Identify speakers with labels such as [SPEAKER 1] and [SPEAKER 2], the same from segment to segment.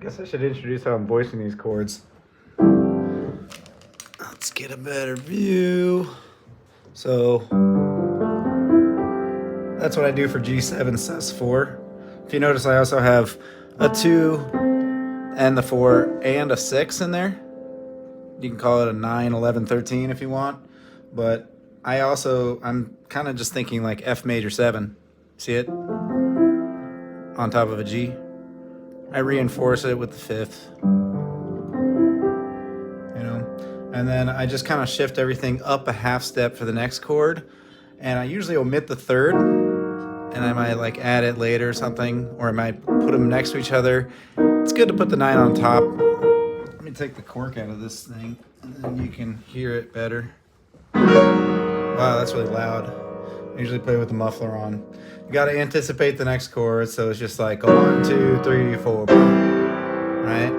[SPEAKER 1] guess I should introduce how I'm voicing these chords. Let's get a better view. So that's what I do for G7 sus4. If you notice, I also have a 2 and the 4 and a 6 in there. You can call it a 9, 11, 13 if you want. But I'm kind of just thinking like F major 7. See it? On top of a G. I reinforce it with the 5th. You know? And then I just kind of shift everything up a half step for the next chord. And I usually omit the 3rd. And I might like add it later or something. Or I might put them next to each other. It's good to put the 9 on top. Let me take the cork out of this thing. And then you can hear it better. Wow, that's really loud. I usually play with the muffler on. You got to anticipate the next chord, so it's just like 1, 2, 3, 4, right?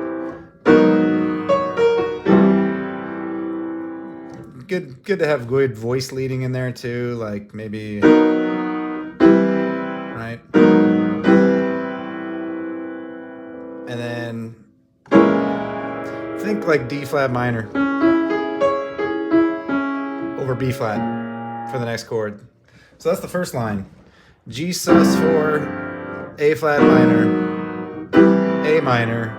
[SPEAKER 1] Good to have good voice leading in there too, like maybe, right? And then think like D flat minor over B flat for the next chord. So that's the first line. G sus4, A flat minor, A minor,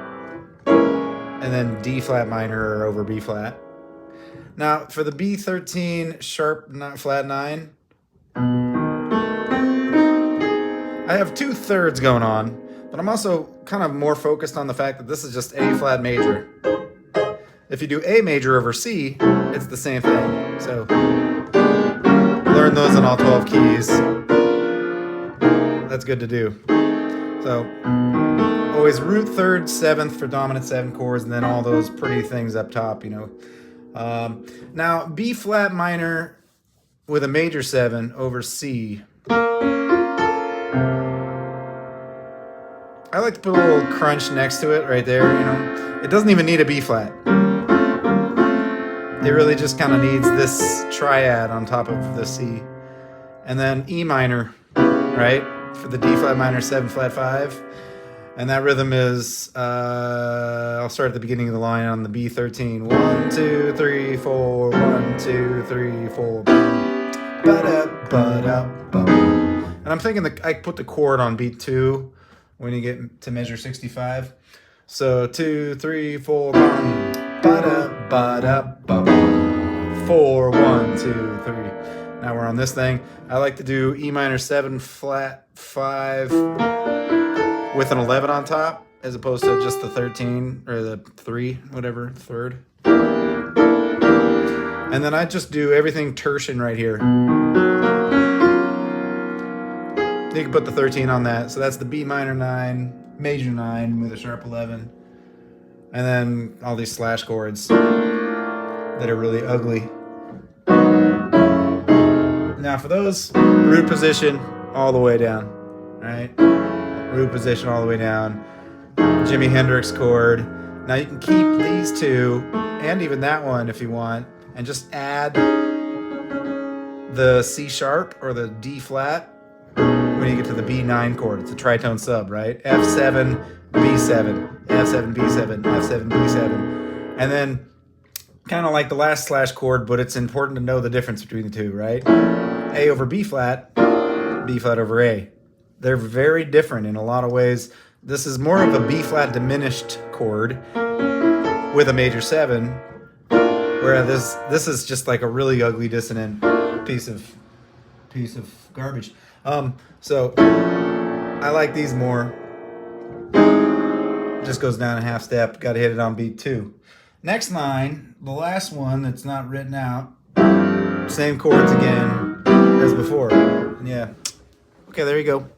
[SPEAKER 1] and then D flat minor over B flat. Now for the B13 sharp flat 9, I have 2 thirds going on, but I'm also kind of more focused on the fact that this is just A flat major. If you do A major over C, it's the same thing. So learn those in all 12 keys. That's good to do. So always root 3rd, 7th for dominant 7 chords, and then all those pretty things up top, you know. Now B flat minor with a major 7 over C. I like to put a little crunch next to it right there, you know. It doesn't even need a B flat. It really just kind of needs this triad on top of the C. And then E minor, right? For the D flat minor 7 flat 5. And that rhythm is, I'll start at the beginning of the line on the B13. 1, 2, 3, 4, 1, 2, 3, 4. And I'm thinking I put the chord on beat 2 when you get to measure 65. So 2, 3, 4, 4, 1, 2, 3. Now we're on this thing. I like to do E minor 7 flat 5 with an 11 on top, as opposed to just the 13 or the 3, whatever, 3rd. And then I just do everything tertian right here. You can put the 13 on that. So that's the B minor 9, major 9 with a sharp 11. And then all these slash chords that are really ugly. Now for those, root position all the way down, right? Root position all the way down. Jimi Hendrix chord. Now you can keep these 2 and even that one if you want, and just add the C sharp or the D flat when you get to the B9 chord. It's a tritone sub, right? F7, B7, F7, B7, F7, B7. And then kind of like the last slash chord, but it's important to know the difference between the 2, right? A over B flat over A. They're very different in a lot of ways. This is more of a B flat diminished chord with a major 7, whereas this is just like a really ugly dissonant piece of garbage. So I like these more. Just goes down a half step. Got to hit it on beat 2. Next line, the last one that's not written out. Same chords again as before. Yeah. Okay, there you go.